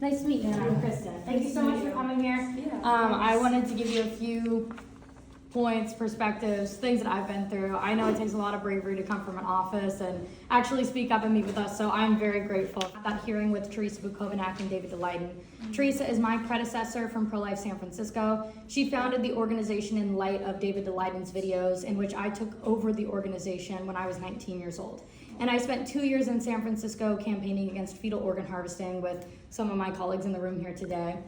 Nice to meet you. I'm Kristin. Thank you so much for coming here. I wanted to give you a few points, perspectives, things that I've been through. I know it takes a lot of bravery to come from an office and actually speak up and meet with us, so I'm very grateful. At that hearing with Teresa Bukovac and David Daleiden. Teresa is my predecessor from Pro-Life San Francisco. She founded the organization in light of David Daleiden's videos, in which I took over the organization when I was 19 years old. And I spent 2 years in San Francisco campaigning against fetal organ harvesting with some of my colleagues in the room here today.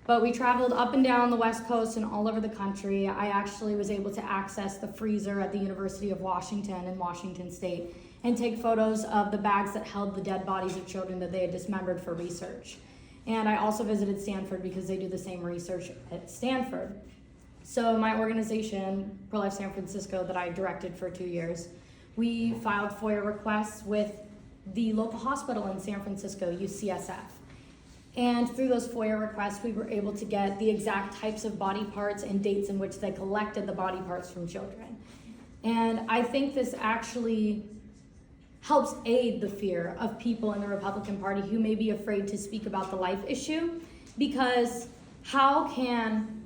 But we traveled up and down the West Coast and all over the country. I actually was able to access the freezer at the University of Washington in Washington State and take photos of the bags that held the dead bodies of children that they had dismembered for research. And I also visited Stanford because they do the same research at Stanford. So my organization, Pro-Life San Francisco, that I directed for 2 years, we filed FOIA requests with the local hospital in San Francisco, UCSF. And through those FOIA requests, we were able to get the exact types of body parts and dates in which they collected the body parts from children. And I think this actually helps aid the fear of people in the Republican Party who may be afraid to speak about the life issue, because how can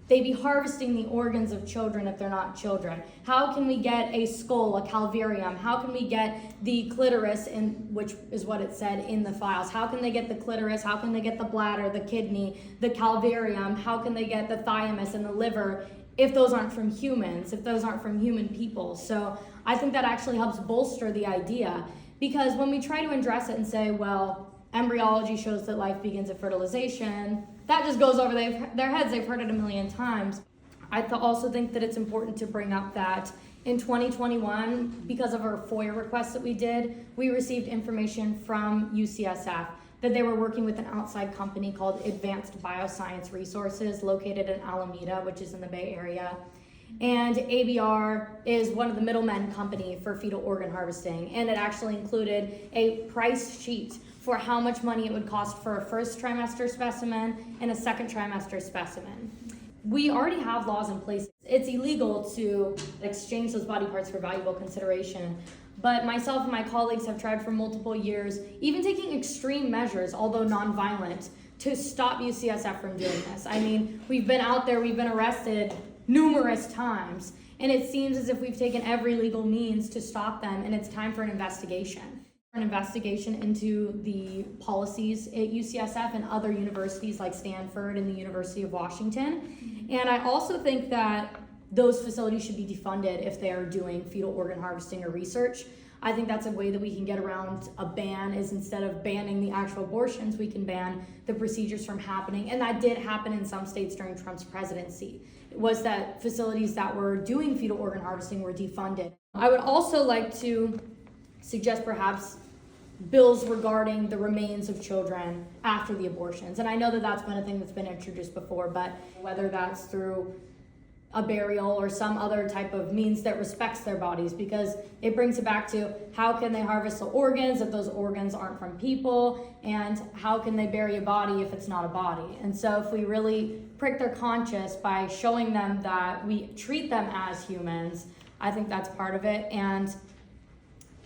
they be harvesting the organs of children if they're not children? How can we get a skull, a calvarium? How can we get the clitoris, which is what it said in the files? How can they get the clitoris? How can they get the bladder, the kidney, the calvarium? How can they get the thymus and the liver if those aren't from humans, if those aren't from human people? So I think that actually helps bolster the idea, because when we try to address it and say, well, embryology shows that life begins at fertilization, that just goes over their heads. They've heard it a million times. I also think that it's important to bring up that in 2021, because of our FOIA requests that we did, we received information from UCSF that they were working with an outside company called Advanced Bioscience Resources, located in Alameda, which is in the Bay Area. And ABR is one of the middlemen company for fetal organ harvesting, and it actually included a price sheet for how much money it would cost for a first trimester specimen and a second trimester specimen. We already have laws in place. It's illegal to exchange those body parts for valuable consideration, but myself and my colleagues have tried for multiple years, even taking extreme measures, although nonviolent, to stop UCSF from doing this. I mean, we've been out there, we've been arrested numerous times, and it seems as if we've taken every legal means to stop them, and it's time for an investigation. An investigation into the policies at UCSF and other universities like Stanford and the University of Washington. And I also think that those facilities should be defunded if they are doing fetal organ harvesting or research. I think that's a way that we can get around a ban, is instead of banning the actual abortions, we can ban the procedures from happening. And that did happen in some states during Trump's presidency. It was that facilities that were doing fetal organ harvesting were defunded. I would also like to suggest perhaps bills regarding the remains of children after the abortions. And I know that that's been a thing that's been introduced before, but whether that's through a burial or some other type of means that respects their bodies, because it brings it back to how can they harvest the organs if those organs aren't from people, and how can they bury a body if it's not a body? And so if we really prick their conscience by showing them that we treat them as humans, I think that's part of it. And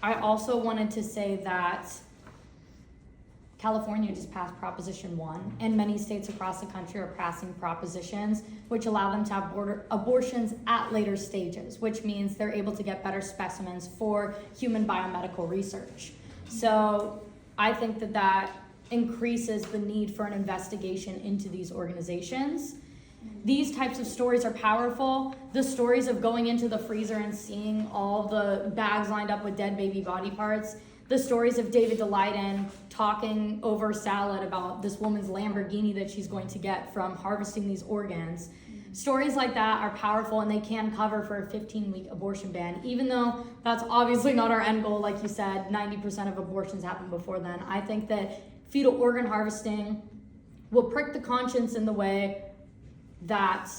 I also wanted to say that California just passed Proposition 1, and many states across the country are passing propositions which allow them to have abortions at later stages, which means they're able to get better specimens for human biomedical research. So I think that that increases the need for an investigation into these organizations. These types of stories are powerful. The stories of going into the freezer and seeing all the bags lined up with dead baby body parts, the stories of David Daleiden talking over salad about this woman's Lamborghini that she's going to get from harvesting these organs. Stories like that are powerful, and they can cover for a 15-week abortion ban, even though that's obviously not our end goal. Like you said, 90% of abortions happen before then. I think that fetal organ harvesting will prick the conscience in the way that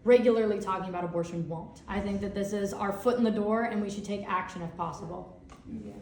regularly talking about abortion won't. I think that this is our foot in the door, and we should take action if possible. Yeah.